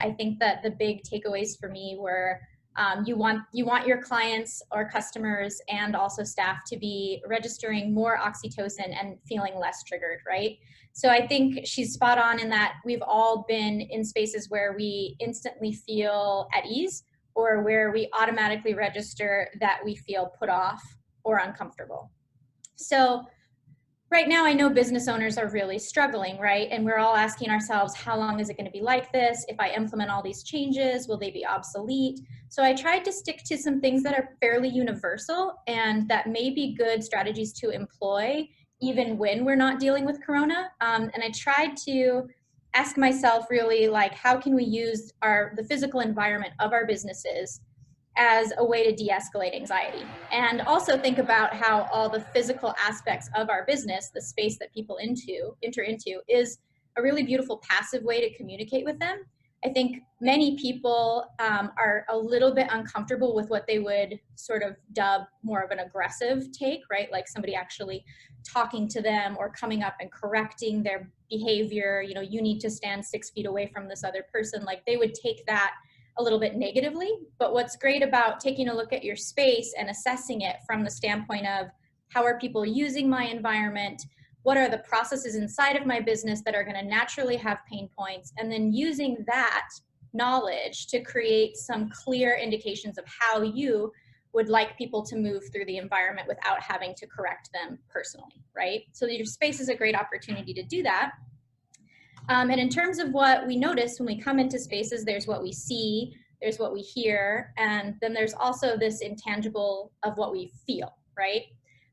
I think that the big takeaways for me were you want your clients or customers and also staff to be registering more oxytocin and feeling less triggered, right? So I think she's spot on in that we've all been in spaces where we instantly feel at ease or where we automatically register that we feel put off or uncomfortable. So right now, I know business owners are really struggling, right? And we're all asking ourselves, how long is it going to be like this? If I implement all these changes, will they be obsolete? So I tried to stick to some things that are fairly universal and that may be good strategies to employ even when we're not dealing with Corona. And I tried to ask myself really like, how can we use the physical environment of our businesses as a way to de-escalate anxiety, and also think about how all the physical aspects of our business, the space that people enter into, is a really beautiful passive way to communicate with them. I think many people are a little bit uncomfortable with what they would sort of dub more of an aggressive take, right? Like somebody actually talking to them or coming up and correcting their behavior. You know, you need to stand 6 feet away from this other person. Like they would take that a little bit negatively. But what's great about taking a look at your space and assessing it from the standpoint of how are people using my environment, what are the processes inside of my business that are going to naturally have pain points, and then using that knowledge to create some clear indications of how you would like people to move through the environment without having to correct them personally, right? So your space is a great opportunity to do that. And in terms of what we notice when we come into spaces, there's what we see, there's what we hear, and then there's also this intangible of what we feel, right?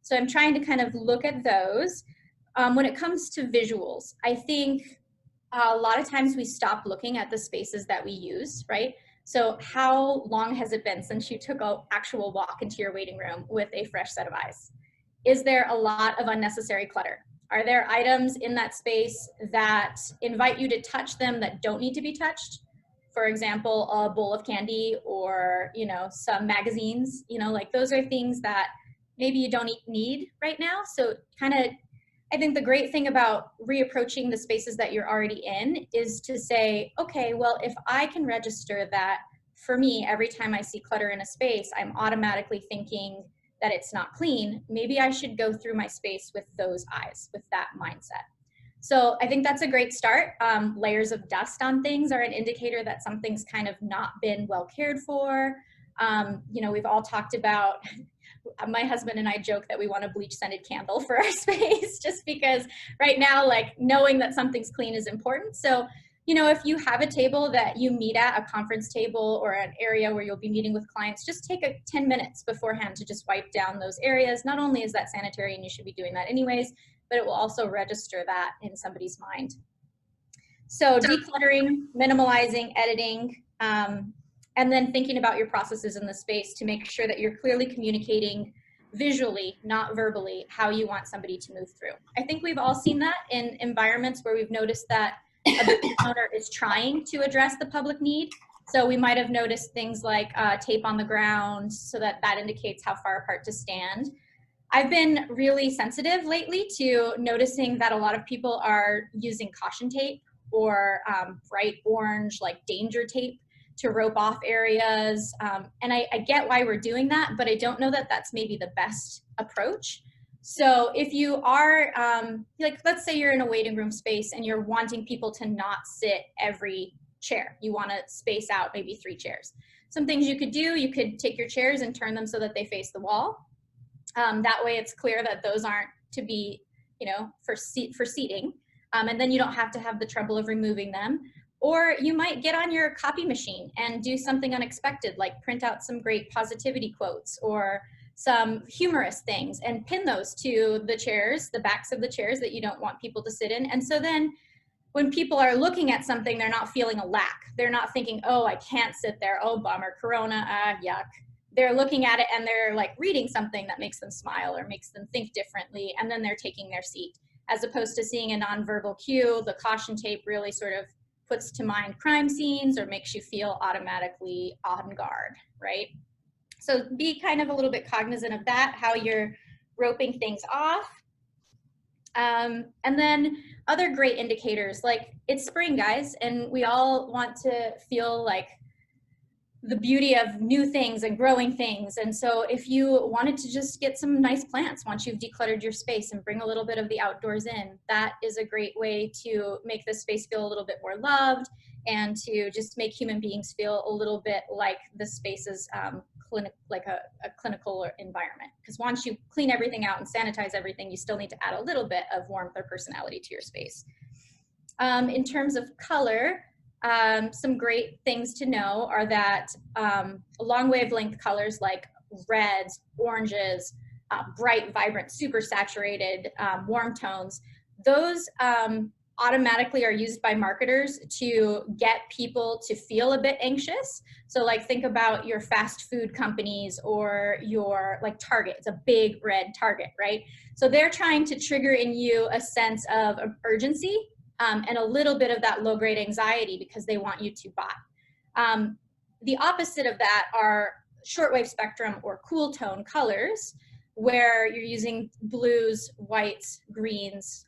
So I'm trying to kind of look at those. When it comes to visuals, I think a lot of times we stop looking at the spaces that we use, right? So how long has it been since you took an actual walk into your waiting room with a fresh set of eyes? Is there a lot of unnecessary clutter? Are there items in that space that invite you to touch them that don't need to be touched? For example, a bowl of candy or, you know, some magazines, you know, like those are things that maybe you don't need right now. So kind of, I think the great thing about reapproaching the spaces that you're already in is to say, okay, well, if I can register that for me, every time I see clutter in a space, I'm automatically thinking that it's not clean, maybe I should go through my space with those eyes, with that mindset. So I think that's a great start. Layers of dust on things are an indicator that something's kind of not been well cared for. You know, we've all talked about, my husband and I joke that we want a bleach scented candle for our space just because right now, like knowing that something's clean is important. So, you know, if you have a table that you meet at, a conference table or an area where you'll be meeting with clients, just take 10 minutes beforehand to just wipe down those areas. Not only is that sanitary and you should be doing that anyways, but it will also register that in somebody's mind. So decluttering, minimalizing, editing, and then thinking about your processes in the space to make sure that you're clearly communicating visually, not verbally, how you want somebody to move through. I think we've all seen that in environments where we've noticed that a business owner is trying to address the public need. So we might have noticed things like tape on the ground so that indicates how far apart to stand. I've been really sensitive lately to noticing that a lot of people are using caution tape or bright orange, like danger tape, to rope off areas. And I get why we're doing that, but I don't know that that's maybe the best approach. So if you are, like, let's say you're in a waiting room space and you're wanting people to not sit every chair. You want to space out maybe 3 chairs. Some things you could do, you could take your chairs and turn them so that they face the wall. That way it's clear that those aren't to be, you know, for seating. And then you don't have to have the trouble of removing them. Or you might get on your copy machine and do something unexpected, like print out some great positivity quotes or some humorous things and pin those to the chairs, the backs of the chairs that you don't want people to sit in. And so then when people are looking at something, they're not feeling a lack. They're not thinking, oh, I can't sit there. Oh, bummer, Corona, yuck. They're looking at it and they're like reading something that makes them smile or makes them think differently. And then they're taking their seat, as opposed to seeing a nonverbal cue. The caution tape really sort of puts to mind crime scenes or makes you feel automatically on guard, right? So be kind of a little bit cognizant of that, how you're roping things off. And then other great indicators, like it's spring, guys, and we all want to feel like the beauty of new things and growing things. And so if you wanted to just get some nice plants once you've decluttered your space and bring a little bit of the outdoors in, that is a great way to make the space feel a little bit more loved and to just make human beings feel a little bit like the space is like a clinical environment. Because once you clean everything out and sanitize everything, you still need to add a little bit of warmth or personality to your space. In terms of color, some great things to know are that long wavelength colors like reds, oranges, bright, vibrant, super saturated, warm tones, those automatically are used by marketers to get people to feel a bit anxious. So like think about your fast food companies or your like Target, it's a big red Target, right? So they're trying to trigger in you a sense of urgency and a little bit of that low grade anxiety because they want you to buy. The opposite of that are shortwave spectrum or cool tone colors, where you're using blues, whites, greens.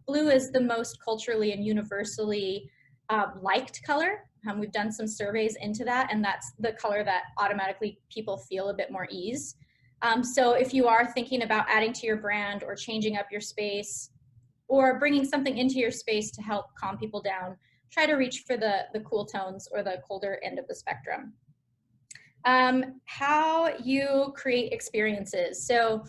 Blue is the most culturally and universally liked color. We've done some surveys into that, and that's the color that automatically people feel a bit more ease. So if you are thinking about adding to your brand or changing up your space or bringing something into your space to help calm people down, try to reach for the cool tones or the colder end of the spectrum. How you create experiences. So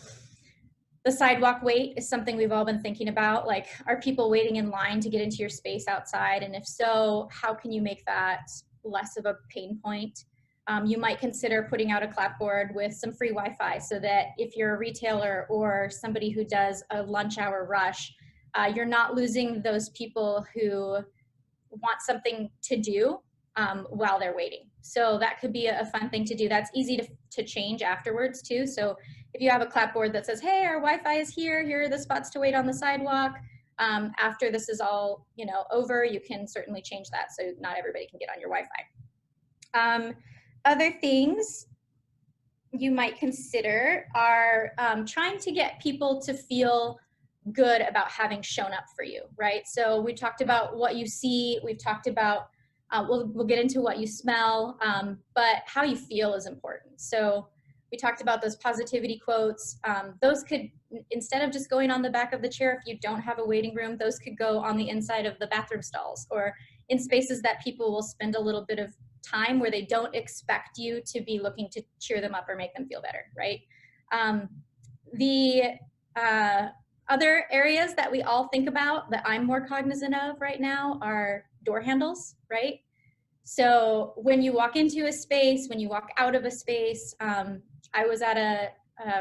the sidewalk wait is something we've all been thinking about. Like, are people waiting in line to get into your space outside? And if so, how can you make that less of a pain point? You might consider putting out a clapboard with some free Wi-Fi so that if you're a retailer or somebody who does a lunch hour rush, you're not losing those people who want something to do while they're waiting. So that could be a fun thing to do. That's easy to change afterwards too. So if you have a clapboard that says, hey, our Wi-Fi is here, here are the spots to wait on the sidewalk. After this is all over, you can certainly change that so not everybody can get on your Wi-Fi. Other things you might consider are trying to get people to feel good about having shown up for you, right? So we talked about what you see, we've talked about, we'll get into what you smell, but how you feel is important. So we talked about those positivity quotes. Those could, instead of just going on the back of the chair, if you don't have a waiting room, those could go on the inside of the bathroom stalls or in spaces that people will spend a little bit of time where they don't expect you to be looking to cheer them up or make them feel better, right? Other areas that we all think about that I'm more cognizant of right now are door handles, right? So when you walk into a space, when you walk out of a space, I was at a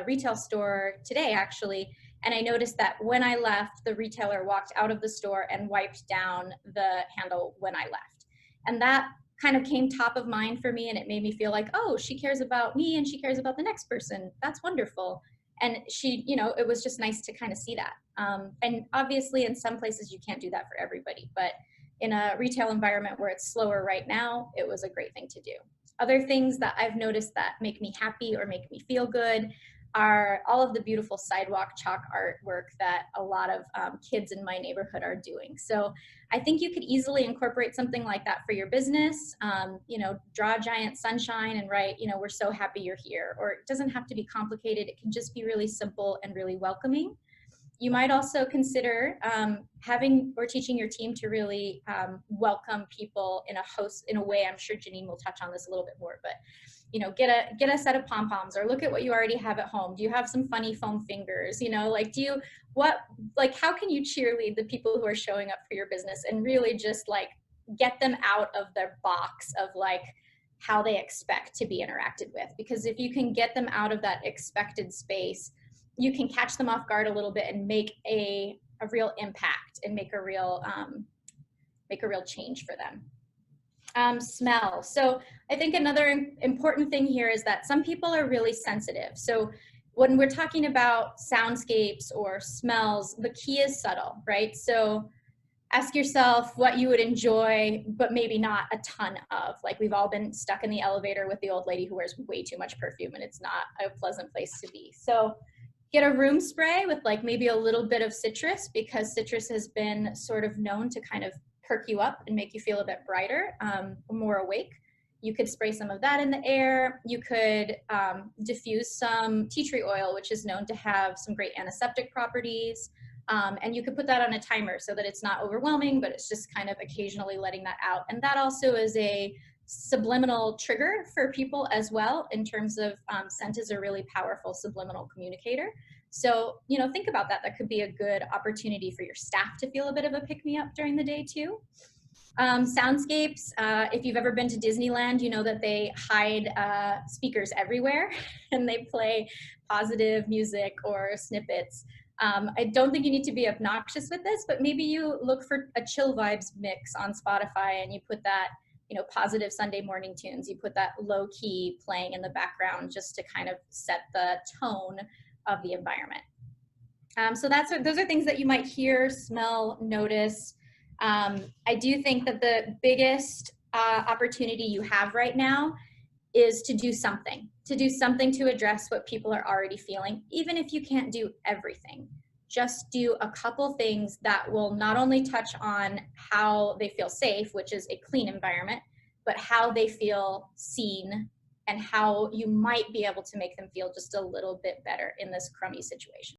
retail store today actually, and I noticed that when I left, the retailer walked out of the store and wiped down the handle when I left. And that kind of came top of mind for me, and it made me feel like, oh, she cares about me and she cares about the next person. That's wonderful. And she, it was just nice to kind of see that. And obviously in some places you can't do that for everybody, but in a retail environment where it's slower right now, it was a great thing to do. Other things that I've noticed that make me happy or make me feel good are all of the beautiful sidewalk chalk artwork that a lot of kids in my neighborhood are doing. So I think you could easily incorporate something like that for your business. Draw a giant sunshine and write, we're so happy you're here. Or it doesn't have to be complicated. It can just be really simple and really welcoming. You might also consider having or teaching your team to really welcome people in a way. I'm sure Janine will touch on this a little bit more, but get a set of pom-poms or look at what you already have at home. Do you have some funny foam fingers? How can you cheerlead the people who are showing up for your business and really just like get them out of their box of like how they expect to be interacted with? Because if you can get them out of that expected space, you can catch them off guard a little bit and make a real impact and make a real change for them. Smell. So I think another important thing here is that some people are really sensitive. So when we're talking about soundscapes or smells, the key is subtle, right? So ask yourself what you would enjoy, but maybe not a ton of. Like we've all been stuck in the elevator with the old lady who wears way too much perfume and it's not a pleasant place to be. So Get a room spray with like maybe a little bit of citrus, because citrus has been sort of known to kind of perk you up and make you feel a bit brighter, more awake. You could spray some of that in the air. You could diffuse some tea tree oil, which is known to have some great antiseptic properties. And you could put that on a timer so that it's not overwhelming, but it's just kind of occasionally letting that out. And that also is a subliminal trigger for people as well, in terms of scent is a really powerful subliminal communicator. So, you know, think about that. That could be a good opportunity for your staff to feel a bit of a pick-me-up during the day too. Soundscapes, if you've ever been to Disneyland, you know that they hide speakers everywhere and they play positive music or snippets. I don't think you need to be obnoxious with this, but maybe you look for a chill vibes mix on Spotify and you put that, you know, positive Sunday morning tunes. You put that low key playing in the background just to kind of set the tone of the environment. So those are things that you might hear, smell, notice. I do think that the biggest opportunity you have right now is to do something to address what people are already feeling, even if you can't do everything. Just do a couple things that will not only touch on how they feel safe, which is a clean environment, but how they feel seen and how you might be able to make them feel just a little bit better in this crummy situation.